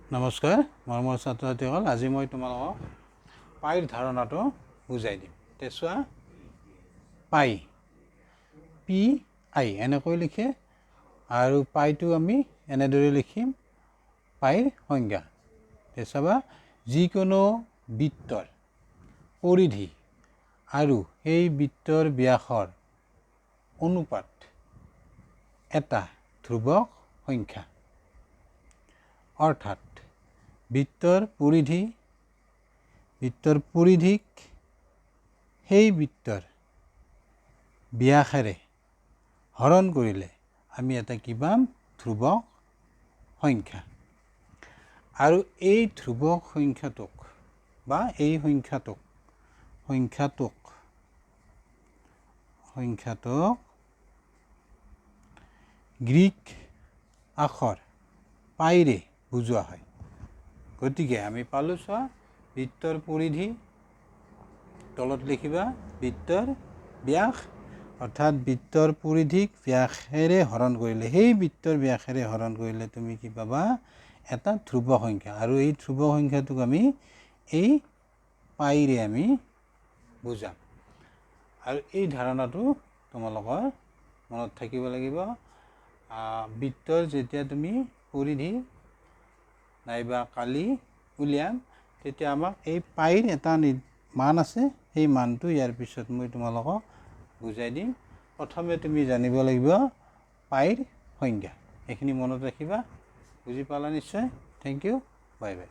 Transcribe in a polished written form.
নমস্কাৰ মৰমৰ ছাত্ৰ ছাত্ৰীসকল, আজি মই তোমালোকক পাইৰ ধাৰণাটো বুজাই দিম। চোৱা, পাই পি আই এনেকৈ লিখে আৰু পাইটো আমি এনেদৰে লিখিম পাইৰ সংজ্ঞা। চাবা, যিকোনো বৃত্তৰ পৰিধি আৰু সেই বৃত্তৰ ব্যাসৰ অনুপাত এটা ধ্ৰুৱক সংখ্যা, অৰ্থাৎ বৃত্তৰ পৰিধিক সেই বৃত্তৰ ব্যাসেৰে হৰণ কৰিলে আমি এটা কি পাম? ধ্ৰুৱক সংখ্যা। আৰু এই ধ্ৰুৱক সংখ্যাটোক বা এই সংখ্যাটোক গ্ৰীক আখৰ পাইৰে বুজোৱা হয়। গতিকে আমি পালোঁ, চোৱা, বৃত্তৰ পৰিধি, তলত লিখিবা বৃত্তৰ ব্যাস, অৰ্থাৎ বৃত্তৰ পৰিধিক ব্যাসেৰে হৰণ কৰিলে, সেই বৃত্তৰ ব্যাসেৰে হৰণ কৰিলে তুমি কি পাবা? এটা ধ্ৰুৱ সংখ্যা। আৰু এই ধ্ৰুৱ সংখ্যাটোক আমি এই পাইৰে আমি বুজাম। আৰু এই ধাৰণাটো তোমালোকৰ মনত থাকিব লাগিব। বৃত্তৰ যেতিয়া তুমি পৰিধি নাইবা কালি উলিয়াম, তেতিয়া আমাক এই পাইৰ এটা মান আছে, সেই মানটো ইয়াৰ পিছত মই তোমালোকক বুজাই দিম। প্ৰথমে তুমি জানিব লাগিব পাইৰ সংজ্ঞা। এইখিনি মনত ৰাখিবা। বুজি পালা নিশ্চয়? Thank you, bye by.